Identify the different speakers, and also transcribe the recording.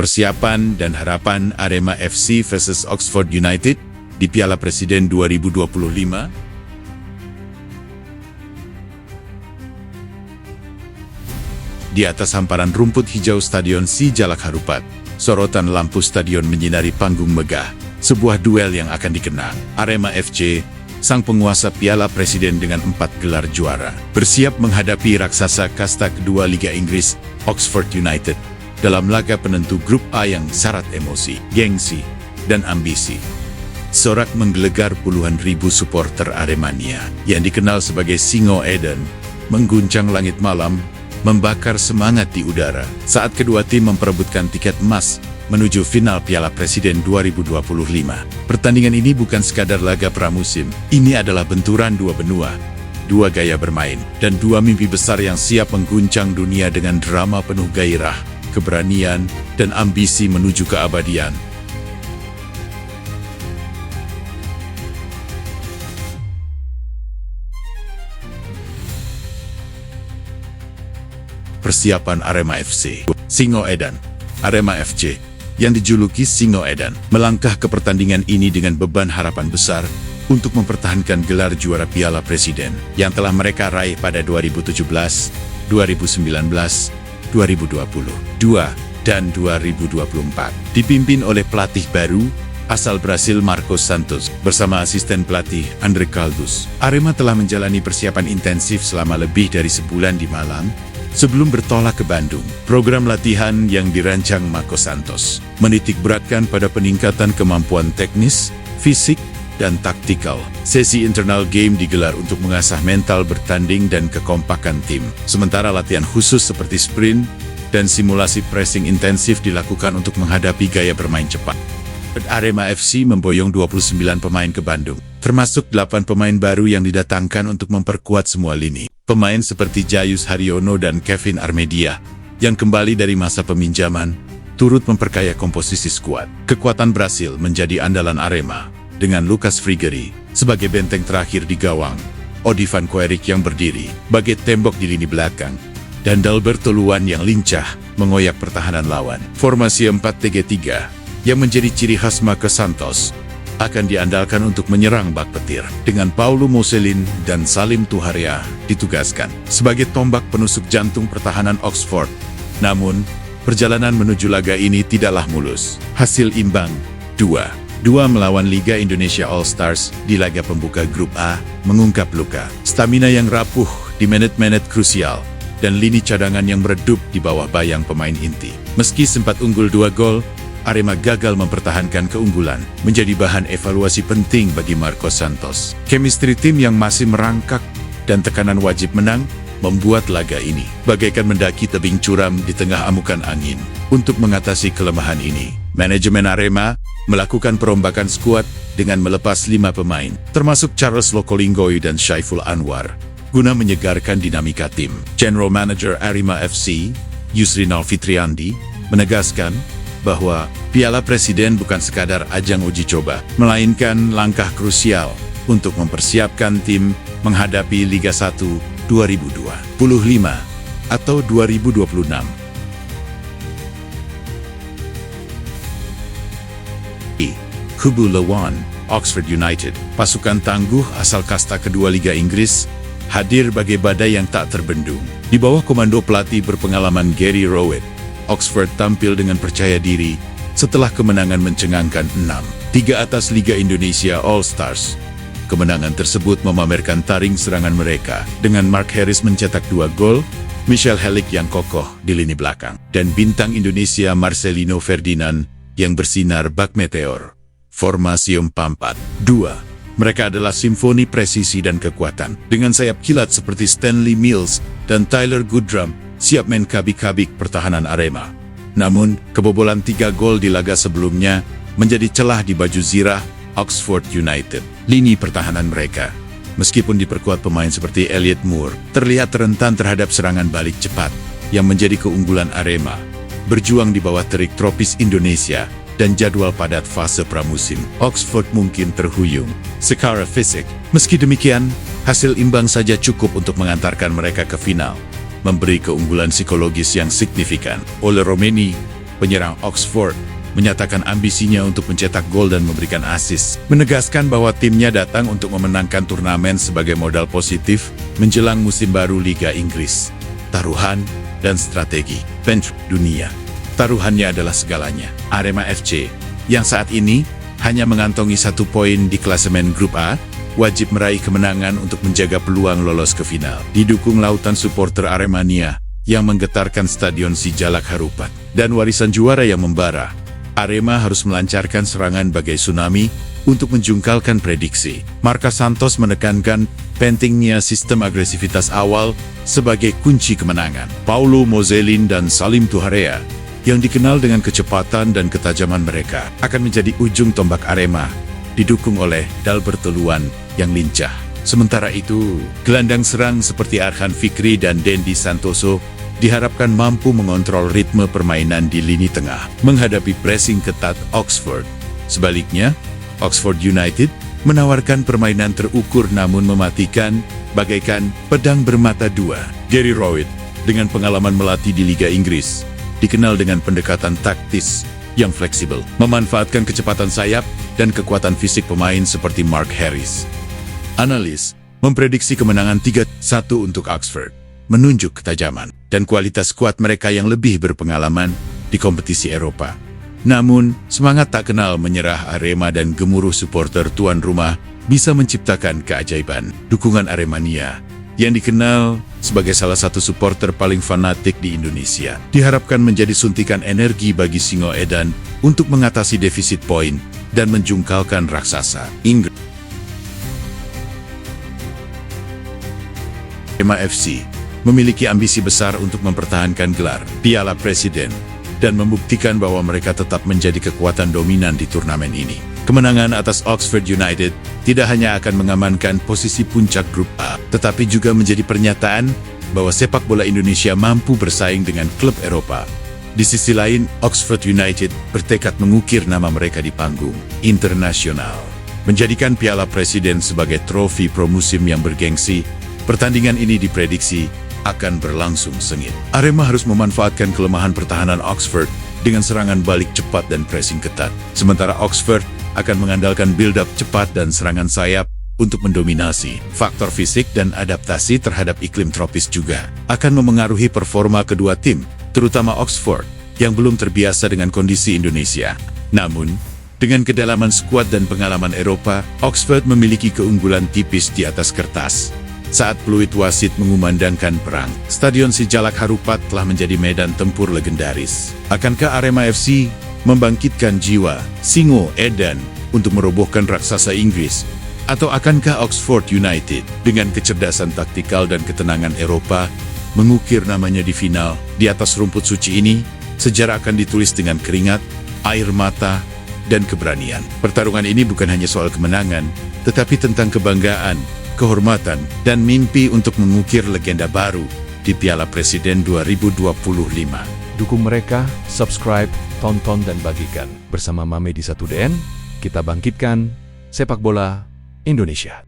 Speaker 1: persiapan dan harapan Arema FC vs Oxford United di Piala Presiden 2025. Di atas hamparan rumput hijau Stadion Sijalak Harupat, sorotan lampu stadion menyinari panggung megah, sebuah duel yang akan dikenang. Arema FC, sang penguasa Piala Presiden dengan 4 gelar juara, bersiap menghadapi raksasa kasta kedua Liga Inggris, Oxford United, dalam laga penentu grup A yang syarat emosi, gengsi, dan ambisi. Sorak menggelegar puluhan ribu supporter Aremania yang dikenal sebagai Singo Eden, mengguncang langit malam, membakar semangat di udara saat kedua tim memperebutkan tiket emas menuju final Piala Presiden 2025. Pertandingan ini bukan sekadar laga pramusim, ini adalah benturan dua benua, dua gaya bermain, dan dua mimpi besar yang siap mengguncang dunia dengan drama penuh gairah, keberanian, dan ambisi menuju keabadian. Persiapan Arema FC. Singo Edan, Arema FC, yang dijuluki Singo Edan, melangkah ke pertandingan ini dengan beban harapan besar untuk mempertahankan gelar juara Piala Presiden yang telah mereka raih pada 2017, 2019, 2022, dan 2024. Dipimpin oleh pelatih baru asal Brasil Marcos Santos bersama asisten pelatih Andre Caldus. Arema telah menjalani persiapan intensif selama lebih dari sebulan di Malang sebelum bertolak ke Bandung. Program latihan yang dirancang Marcos Santos menitik beratkan pada peningkatan kemampuan teknis, fisik, dan taktikal. Sesi internal game digelar untuk mengasah mental bertanding dan kekompakan tim. Sementara latihan khusus seperti sprint dan simulasi pressing intensif dilakukan untuk menghadapi gaya bermain cepat. Arema FC memboyong 29 pemain ke Bandung, termasuk 8 pemain baru yang didatangkan untuk memperkuat semua lini. Pemain seperti Jayus Haryono dan Kevin Armedia, yang kembali dari masa peminjaman, turut memperkaya komposisi skuad. Kekuatan Brasil menjadi andalan Arema, dengan Lucas Frigeri sebagai benteng terakhir di gawang, Odi Van Koerik yang berdiri bagai tembok di lini belakang, dan Dalberto Luan yang lincah mengoyak pertahanan lawan. Formasi 4-3-3 yang menjadi ciri khas Marcos Santos akan diandalkan untuk menyerang bak petir, dengan Paulo Moselin dan Salim Tuharia ditugaskan sebagai tombak penusuk jantung pertahanan Oxford. Namun, perjalanan menuju laga ini tidaklah mulus. Hasil imbang 2-2 melawan Liga Indonesia All Stars di laga pembuka grup A mengungkap luka, stamina yang rapuh di menit-menit krusial, dan lini cadangan yang meredup di bawah bayang pemain inti. Meski sempat unggul 2 gol, Arema gagal mempertahankan keunggulan, menjadi bahan evaluasi penting bagi Marcos Santos. Chemistry tim yang masih merangkak dan tekanan wajib menang membuat laga ini bagaikan mendaki tebing curam di tengah amukan angin. Untuk mengatasi kelemahan ini, manajemen Arema melakukan perombakan skuad dengan melepas 5 pemain, termasuk Charles Lokolinggoy dan Syaiful Anwar, guna menyegarkan dinamika tim. General Manager Arema FC, Yusrinal Fitriandi, menegaskan bahwa Piala Presiden bukan sekadar ajang uji coba, melainkan langkah krusial untuk mempersiapkan tim menghadapi Liga 1 2025 atau 2026. Kubu lawan Oxford United, pasukan tangguh asal kasta kedua Liga Inggris, hadir bagai badai yang tak terbendung. Di bawah komando pelatih berpengalaman Gary Rowett, Oxford tampil dengan percaya diri setelah kemenangan mencengangkan 6-3 atas Liga Indonesia All Stars. Kemenangan tersebut memamerkan taring serangan mereka dengan Mark Harris mencetak 2 gol, Michel Helik yang kokoh di lini belakang, dan bintang Indonesia Marcelino Ferdinand yang bersinar bak meteor. Formasi 4-4-2. Mereka adalah simfoni presisi dan kekuatan, dengan sayap kilat seperti Stanley Mills dan Tyler Goodrum siap main kabik-kabik pertahanan Arema. Namun, kebobolan 3 gol di laga sebelumnya menjadi celah di baju zirah Oxford United. Lini pertahanan mereka, meskipun diperkuat pemain seperti Elliot Moore, terlihat rentan terhadap serangan balik cepat yang menjadi keunggulan Arema. Berjuang di bawah terik tropis Indonesia dan jadwal padat fase pramusim, Oxford mungkin terhuyung secara fisik. Meski demikian, hasil imbang saja cukup untuk mengantarkan mereka ke final, memberi keunggulan psikologis yang signifikan. Ole Romeni, penyerang Oxford, menyatakan ambisinya untuk mencetak gol dan memberikan assist, menegaskan bahwa timnya datang untuk memenangkan turnamen sebagai modal positif menjelang musim baru Liga Inggris. Taruhan dan strategi. Bench dunia. Taruhannya adalah segalanya. Arema FC, yang saat ini hanya mengantongi 1 poin di klasemen Grup A, wajib meraih kemenangan untuk menjaga peluang lolos ke final. Didukung lautan supporter Aremania yang menggetarkan Stadion Sijalak Harupat dan warisan juara yang membara, Arema harus melancarkan serangan bagai tsunami untuk menjungkalkan prediksi. Marcos Santos menekankan pentingnya sistem agresivitas awal sebagai kunci kemenangan. Paulo Mozelin dan Salim Tuharea, yang dikenal dengan kecepatan dan ketajaman mereka, akan menjadi ujung tombak Arema, didukung oleh Dalberto Luan yang lincah. Sementara itu, gelandang serang seperti Arhan Fikri dan Dendi Santoso diharapkan mampu mengontrol ritme permainan di lini tengah menghadapi pressing ketat Oxford. Sebaliknya, Oxford United menawarkan permainan terukur namun mematikan, bagaikan pedang bermata dua. Gary Rowett, dengan pengalaman melatih di Liga Inggris, dikenal dengan pendekatan taktis yang fleksibel, memanfaatkan kecepatan sayap dan kekuatan fisik pemain seperti Mark Harris. Analis memprediksi kemenangan 3-1 untuk Oxford, menunjuk ketajaman dan kualitas skuad mereka yang lebih berpengalaman di kompetisi Eropa. Namun, semangat tak kenal menyerah Arema dan gemuruh supporter tuan rumah bisa menciptakan keajaiban. Dukungan Aremania, yang dikenal sebagai salah satu supporter paling fanatik di Indonesia, diharapkan menjadi suntikan energi bagi Singo Edan untuk mengatasi defisit poin dan menjungkalkan raksasa Inggris. Arema FC memiliki ambisi besar untuk mempertahankan gelar Piala Presiden dan membuktikan bahwa mereka tetap menjadi kekuatan dominan di turnamen ini. Kemenangan atas Oxford United tidak hanya akan mengamankan posisi puncak Grup A, tetapi juga menjadi pernyataan bahwa sepak bola Indonesia mampu bersaing dengan klub Eropa. Di sisi lain, Oxford United bertekad mengukir nama mereka di panggung internasional. Menjadikan Piala Presiden sebagai trofi promusim yang bergengsi, pertandingan ini diprediksi akan berlangsung sengit. Arema harus memanfaatkan kelemahan pertahanan Oxford dengan serangan balik cepat dan pressing ketat. Sementara Oxford akan mengandalkan build-up cepat dan serangan sayap untuk mendominasi. Faktor fisik dan adaptasi terhadap iklim tropis juga akan memengaruhi performa kedua tim, terutama Oxford yang belum terbiasa dengan kondisi Indonesia. Namun, dengan kedalaman skuad dan pengalaman Eropa, Oxford memiliki keunggulan tipis di atas kertas. Saat peluit wasit mengumandangkan perang, Stadion Sijalak Harupat telah menjadi medan tempur legendaris. Akankah Arema FC membangkitkan jiwa Singo Edan untuk merobohkan raksasa Inggris? Atau akankah Oxford United dengan kecerdasan taktikal dan ketenangan Eropa mengukir namanya di final? Di atas rumput suci ini, sejarah akan ditulis dengan keringat, air mata, dan keberanian. Pertarungan ini bukan hanya soal kemenangan, tetapi tentang kebanggaan, kehormatan, dan mimpi untuk mengukir legenda baru di Piala Presiden 2025.
Speaker 2: Dukung mereka, subscribe, tonton, dan bagikan. Bersama Mame di 1DN, kita bangkitkan sepak bola Indonesia.